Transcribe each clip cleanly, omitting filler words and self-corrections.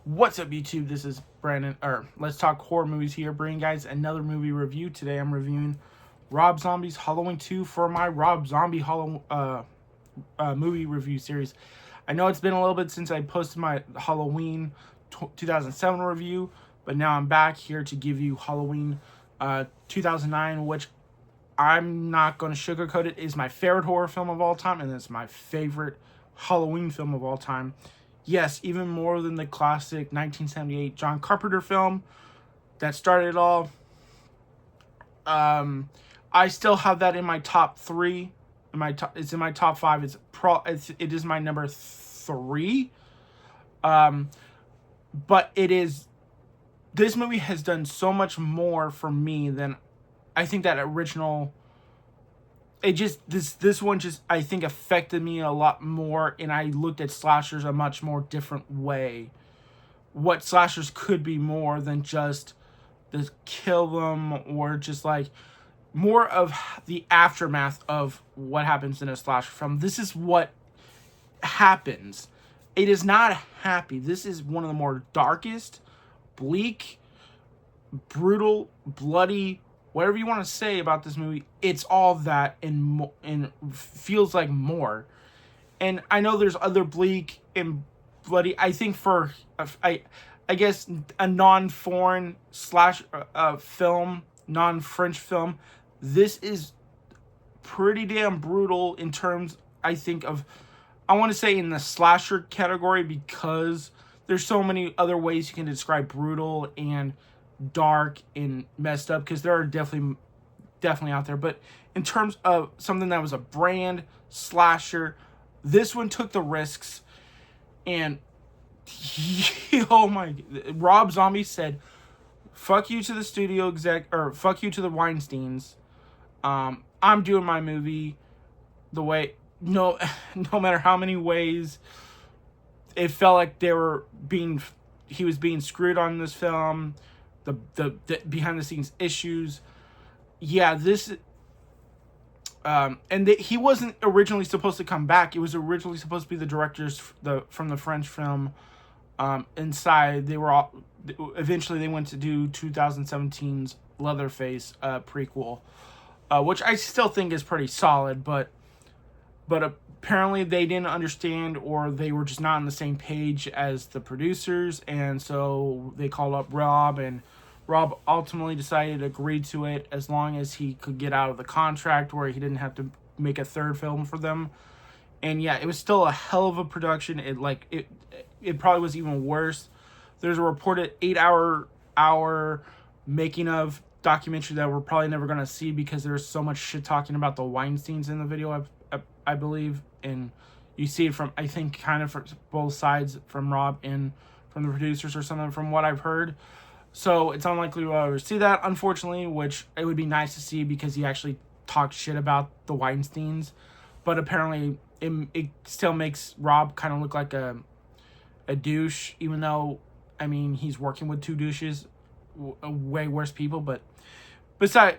What's up, YouTube? This is Brandon, or Let's Talk Horror Movies here, bringing guys another movie review. Today I'm reviewing Rob Zombie's Halloween 2 for my Rob Zombie movie review series. I know it's been a little bit since I posted my Halloween 2007 review, but now I'm back here to give you Halloween 2009, which I'm not going to sugarcoat it, is my favorite horror film of all time, and it's my favorite Halloween film of all time. Yes, even more than the classic 1978 John Carpenter film that started it all. I still have that in my top 3. It's in my top 5. It is my number 3. But it is. This movie has done so much more for me than I think that original. This one just, I think, affected me a lot more, and I looked at slashers a much more different way. What slashers could be more than just the kill them, or just like more of the aftermath of what happens in a slasher film. This is what happens. It is not happy. This is one of the more darkest, bleak, brutal, bloody, whatever you want to say about this movie, it's all that and feels like more. And I know there's other bleak and bloody. I think for I guess a non-foreign slash film, non-French film, this is pretty damn brutal in terms, I think, of, I want to say, in the slasher category, because there's so many other ways you can describe brutal and dark and messed up, because there are definitely out there. But in terms of something that was a brand slasher, this one took the risks. And oh my, Rob Zombie said, fuck you to the studio exec, or fuck you to the Weinsteins. I'm doing my movie the way, no matter how many ways it felt like he was being screwed on this film, the behind the scenes issues. Yeah, this he wasn't originally supposed to come back. It was originally supposed to be the directors from the French film Inside. They were all, eventually they went to do 2017's Leatherface prequel, which I still think is pretty solid, but apparently they didn't understand, or they were just not on the same page as the producers, and so they called up Rob, and Rob ultimately decided to agree to it as long as he could get out of the contract where he didn't have to make a third film for them. And yeah, it was still a hell of a production. It probably was even worse. There's a reported 8-hour making of documentary that we're probably never going to see, because there's so much shit talking about the Weinsteins in the video, I believe. And you see it from, I think, kind of from both sides, from Rob and from the producers or something, from what I've heard. So it's unlikely we'll ever see that, unfortunately, which it would be nice to see, because he actually talked shit about the Weinsteins. But apparently it still makes Rob kind of look like a douche, even though, I mean, he's working with two douches, way worse people. But besides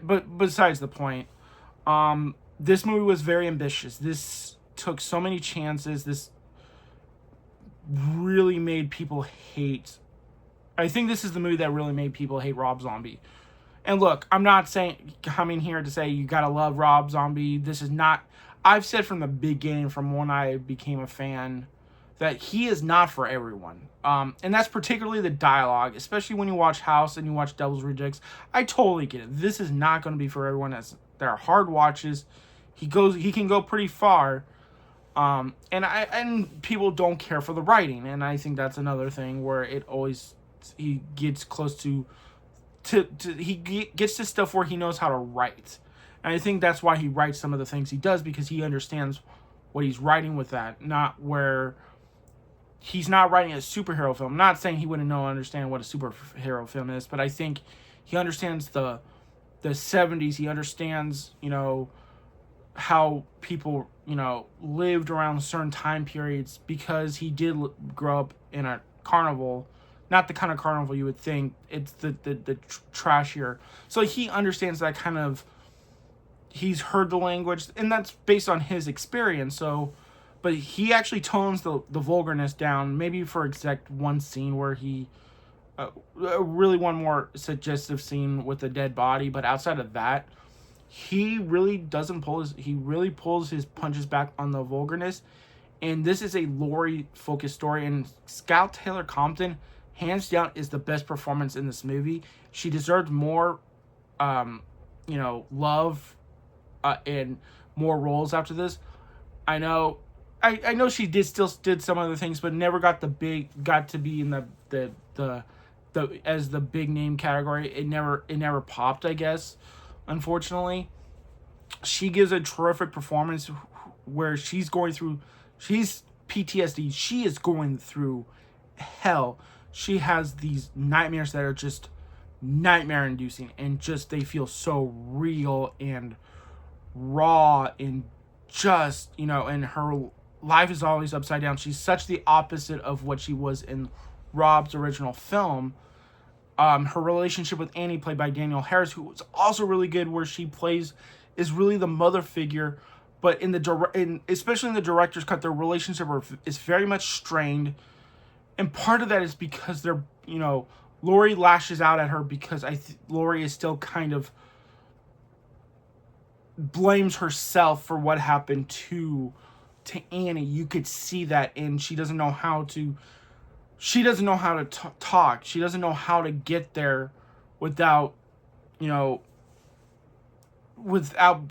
the point, this movie was very ambitious. This took so many chances. This really made people hate. I think this is the movie that really made people hate Rob Zombie. And look, I'm not coming here to say you gotta love Rob Zombie. This is not. I've said from the beginning, from when I became a fan, that he is not for everyone. And that's particularly the dialogue, especially when you watch House and you watch Devil's Rejects. I totally get it. This is not going to be for everyone. There are hard watches. He can go pretty far. And people don't care for the writing, and I think that's another thing where he gets close to he gets to stuff where he knows how to write. And I think that's why he writes some of the things he does, because he understands what he's writing with that, not where he's not writing a superhero film. I'm not saying he wouldn't understand what a superhero film is, but I think he understands the 70s. He understands, how people, lived around certain time periods, because he did grow up in a carnival. Not the kind of carnival you would think. It's the trashier. So he understands that kind of, he's heard the language, and that's based on his experience. So but he actually tones the vulgarness down, maybe for exact one scene where he really one more suggestive scene with a dead body, but outside of that, he really doesn't pull his he really pulls his punches back on the vulgarness. And this is a Laurie focused story, and Scout Taylor Compton hands down is the best performance in this movie. She deserved more love and more roles after this. I know I know she did some other things, but never got to be in the as the big name category. It never popped, I guess. Unfortunately, she gives a terrific performance where she's PTSD. She is going through hell. She has these nightmares that are just nightmare inducing, and just they feel so real and raw, and just, and her life is always upside down. She's such the opposite of what she was in Rob's original film. Her relationship with Annie, played by Danielle Harris, who was also really good, where she is really the mother figure, but especially in the director's cut, their relationship is very much strained, and part of that is because Laurie lashes out at her because Laurie is still kind of blames herself for what happened to Annie. You could see that, and she doesn't know how to talk. She doesn't know how to get there without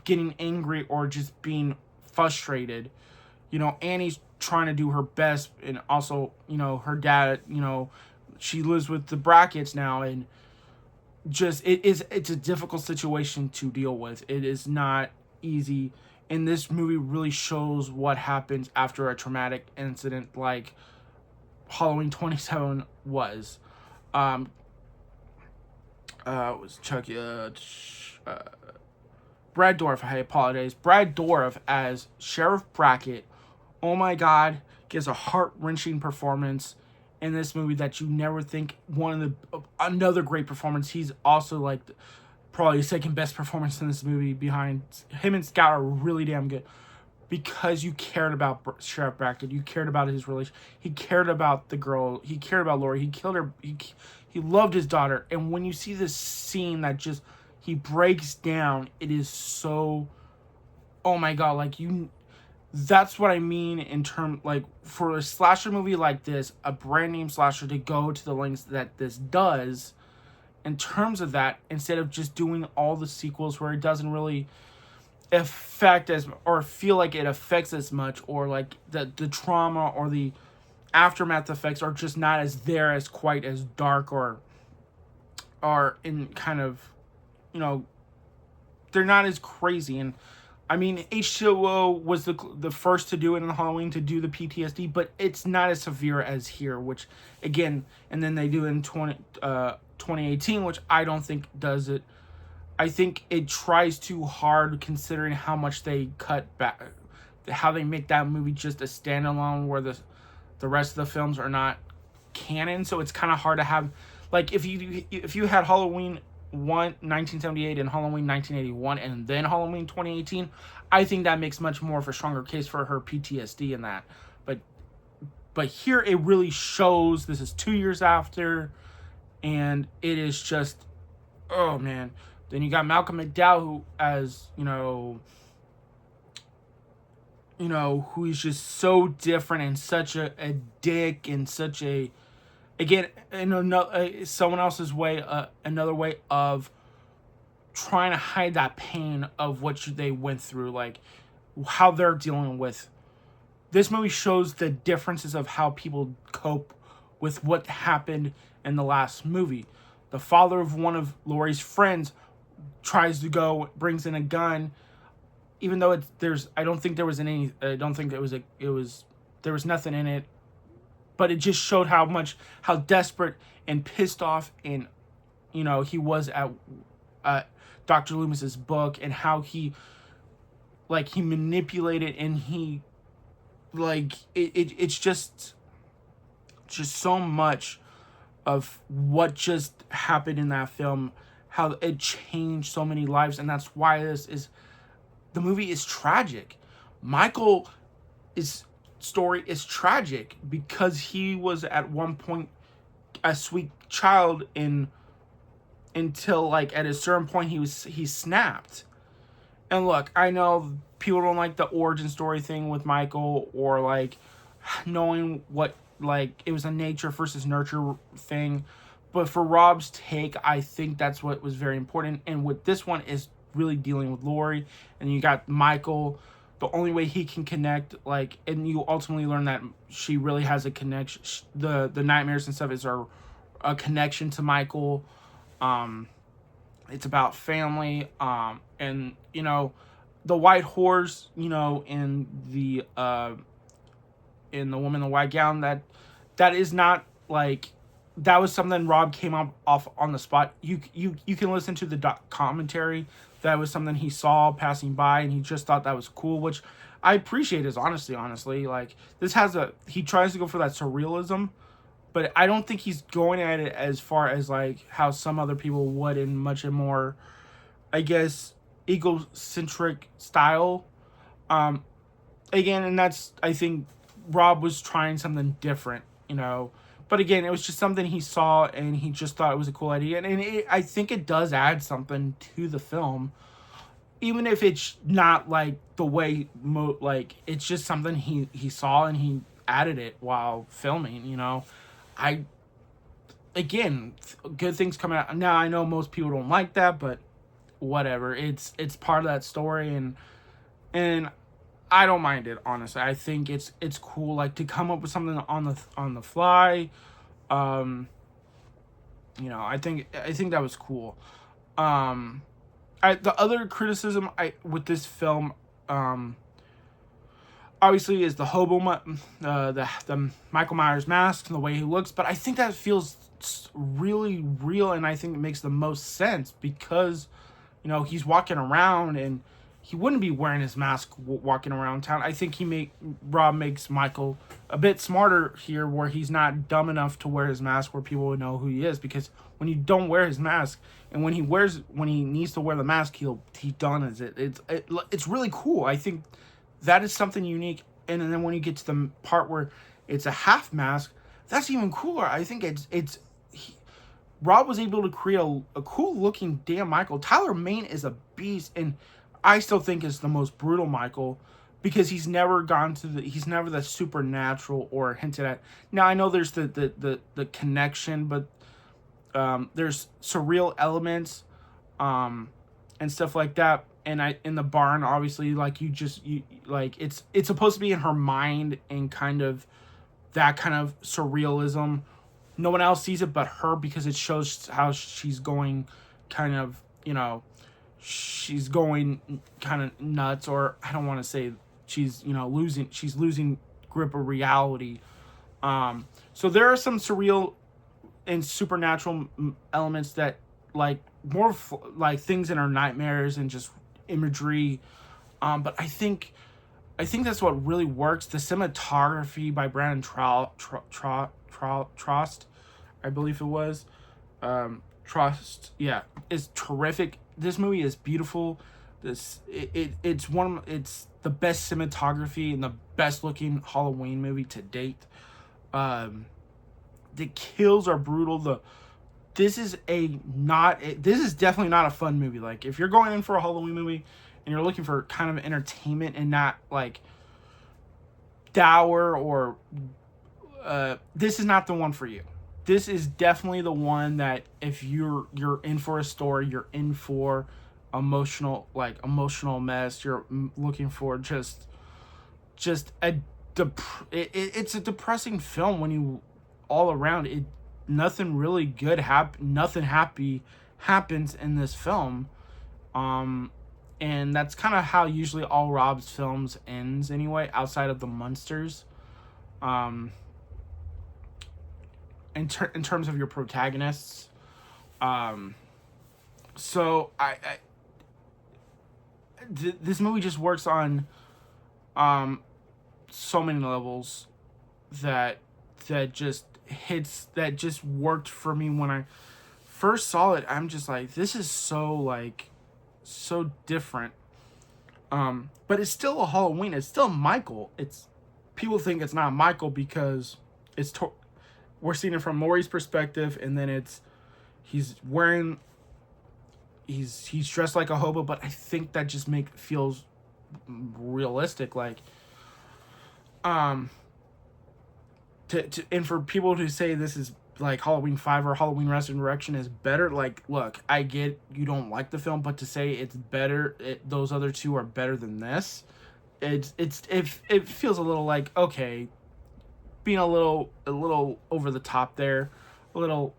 getting angry or just being frustrated. Annie's trying to do her best, and also, her dad, she lives with the Brackets now, and just it's a difficult situation to deal with. It is not easy, and this movie really shows what happens after a traumatic incident like Halloween 27 was. Was Chucky Brad Dourif, I apologize. Brad Dourif as Sheriff Brackett, oh my god, gives a heart-wrenching performance in this movie that you never think. Another great performance. He's also probably the second best performance in this movie, behind him and Scout are really damn good, because you cared about Sheriff Brackett, you cared about his relation, he cared about the girl, he cared about Laurie, he killed her, he loved his daughter, and when you see this scene that just he breaks down, it is so, oh my god, that's what I mean in terms, for a slasher movie like this, a brand name slasher, to go to the lengths that this does, in terms of that, instead of just doing all the sequels where it doesn't really affect or feel like it affects as much, or the trauma or the aftermath effects are just not as quite as dark, or are in kind of, they're not as crazy. And I mean, H2O was the first to do it in Halloween, to do the PTSD, but it's not as severe as here, which again, and then they do it in 2018, which I don't think does it. I think it tries too hard, considering how much they cut back, how they make that movie just a standalone, where the rest of the films are not canon. So it's kind of hard to have, if you had Halloween 1978 and Halloween 1981 and then Halloween 2018, I think that makes much more of a stronger case for her PTSD in that. But here it really shows this is 2 years after, and it is just, oh man. Then you got Malcolm McDowell, who who is just so different, and such a dick, and such a, again, someone else's way, another way of trying to hide that pain of what they went through, how they're dealing with. This movie shows the differences of how people cope with what happened in the last movie. The father of one of Laurie's friends brings in a gun, even though I don't think there was there was nothing in it, but it just showed how desperate and pissed off, and he was at Dr. Loomis's book, and how he manipulated, and he it's just so much of what just happened in that film, how it changed so many lives, and that's why the movie is tragic. Michael is story is tragic because he was at one point a sweet child until like at a certain point he snapped. And look, I know people don't like the origin story thing with Michael, or like knowing what, like, it was a nature versus nurture thing. But for Rob's take, I think that's what was very important. And with this one is really dealing with Laurie, and you got Michael. The only way he can connect, like, and you ultimately learn that she really has a connection. The nightmares and stuff is a connection to Michael. It's about family. And you know, the white horse, you know, in the woman in the white gown, that is not like, that was something Rob came up off on the spot. You can listen to the commentary. That was something he saw passing by, and he just thought that was cool, which I appreciate his honesty. Honestly, like, this has he tries to go for that surrealism, but I don't think he's going at it as far as like how some other people would, in much a more, I guess, egocentric style. Again, and that's, I think Rob was trying something different, you know. But again, it was just something he saw, and he just thought it was a cool idea. And I think it does add something to the film, even if it's not like the way, like, it's just something he saw and he added it while filming, you know. Again, good things coming out. Now, I know most people don't like that, but whatever. It's part of that story, and I don't mind it, honestly. I think it's cool, like, to come up with something on the fly. You know, I think that was cool. The other criticism with this film, obviously, is the hobo, the Michael Myers mask and the way he looks. But I think that feels really real, and I think it makes the most sense because, you know, he's walking around and he wouldn't be wearing his mask walking around town. I think Rob makes Michael a bit smarter here, where he's not dumb enough to wear his mask where people would know who he is. Because when you don't wear his mask, and when he needs to wear the mask, he dons it. It's really cool. I think that is something unique. And then when you get to the part where it's a half mask, that's even cooler. I think Rob was able to create a cool looking damn Michael. Tyler Mane is a beast, and I still think is the most brutal Michael, because he's never the supernatural or hinted at. Now, I know there's the connection, but there's surreal elements and stuff like that. And in the barn, obviously, like, it's supposed to be in her mind, and kind of that kind of surrealism. No one else sees it but her, because it shows how she's going kind of, you know, she's going kind of nuts, or I don't want to say she's, you know, losing grip of reality. So there are some surreal and supernatural elements that, like, more like things in our nightmares and just imagery. But I think that's what really works. The cinematography by Brandon Trost, I believe it was. Trost, yeah, is terrific. This movie is beautiful. It's the best cinematography and the best looking Halloween movie to date. The kills are brutal. This is definitely not a fun movie. Like, if you're going in for a Halloween movie and you're looking for kind of entertainment and not like dour, or this is not the one for you. This is definitely the one that, if you're in for a story, you're in for emotional mess. You're looking for just it's a depressing film when you all around it. Nothing really good nothing happy happens in this film. And that's kind of how usually all Rob's films ends anyway, outside of the Munsters. In terms of your protagonists. So this movie just works on so many levels that just worked for me. When I first saw it, I'm just like, this is so different. But it's still a Halloween. It's still Michael. It's people think it's not Michael because we're seeing it from Laurie's perspective, and then he's dressed like a hobo, but I think that just feels realistic. Like, and for people to say this is like Halloween 5 or Halloween Resurrection is better, like, look, I get you don't like the film, but to say it's better, those other two are better than this, it feels a little like, okay, being a little over the top there, a little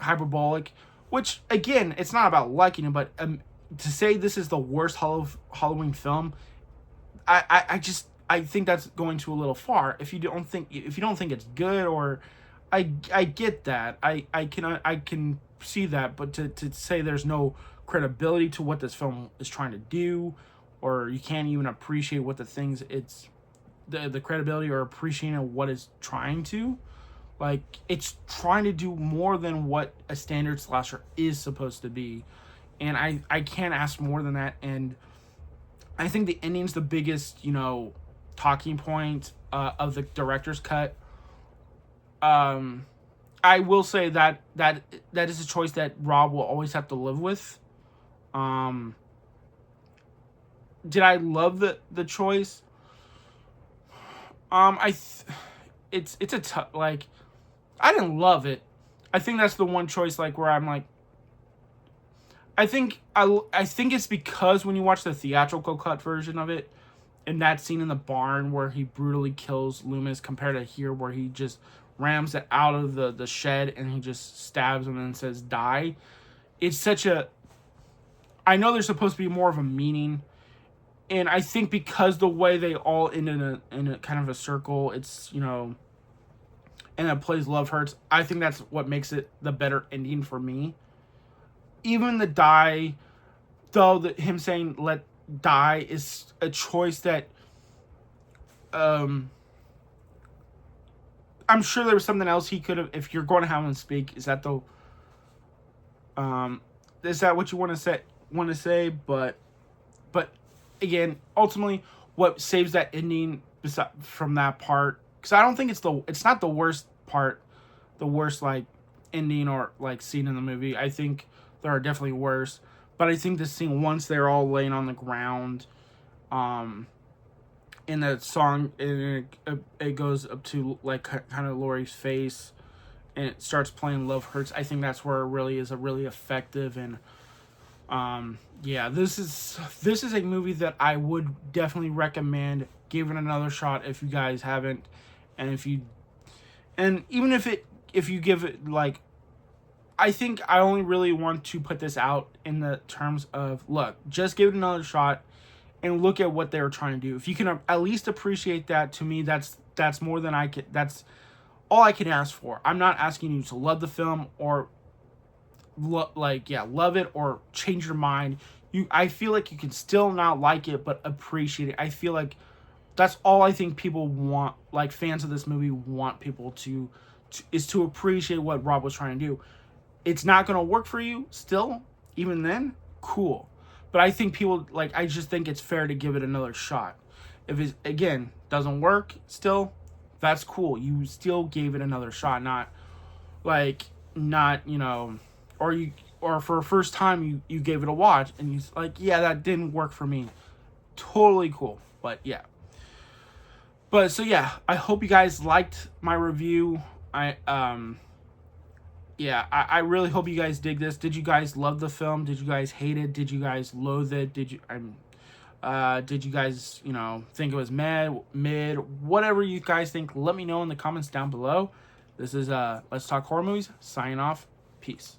hyperbolic, which again, it's not about liking it, but to say this is the worst Halloween film, I think that's going too a little far. If you don't think it's good, or I get that. I can see that, but to say there's no credibility to what this film is trying to do, or you can't even appreciate what the things it's the credibility or appreciating what it's trying to, like, it's trying to do more than what a standard slasher is supposed to be, and I can't ask more than that. And I think the ending's the biggest, talking point of the director's cut. I will say that is a choice that Rob will always have to live with. Did I love the choice? It's a tough, like, I didn't love it. I think that's the one choice, like, where I'm like, I think it's because when you watch the theatrical cut version of it, and that scene in the barn where he brutally kills Loomis, compared to here where he just rams it out of the shed and he just stabs him and says die. It's such a, I know there's supposed to be more of a meaning, and I think because the way they all end in a kind of a circle, it's, and it plays Love Hurts, I think that's what makes it the better ending for me. Even the die, though, him saying let die is a choice that I'm sure there was something else he could have, if you're going to have him speak, is that what you want to say, but again, ultimately what saves that ending from that part, because I don't think it's not the worst part, the worst, like, ending or, like, scene in the movie. I think there are definitely worse, but I think this scene, once they're all laying on the ground, in the song, it goes up to, like, kind of Laurie's face, and it starts playing Love Hurts. I think that's where it really is a really effective, and yeah, this is a movie that I would definitely recommend giving another shot if you guys haven't, and even if you give it, like, I think I only really want to put this out in the terms of, look, just give it another shot and look at what they were trying to do. If you can at least appreciate that, to me, that's more than that's all I can ask for. I'm not asking you to love the film or love it or change your mind. I feel like you can still not like it, but appreciate it. I feel like that's all I think people want, like, fans of this movie want people to appreciate what Rob was trying to do. It's not going to work for you still, even then, cool. But I think I just think it's fair to give it another shot. If it, again, doesn't work still, that's cool. You still gave it another shot, not, or for a first time you gave it a watch and you like, yeah, that didn't work for me. Totally cool. But yeah. But so yeah, I hope you guys liked my review. I really hope you guys dig this. Did you guys love the film? Did you guys hate it? Did you guys loathe it? Did you guys, think it was mid? Whatever you guys think, let me know in the comments down below. This is Let's Talk Horror Movies, signing off. Peace.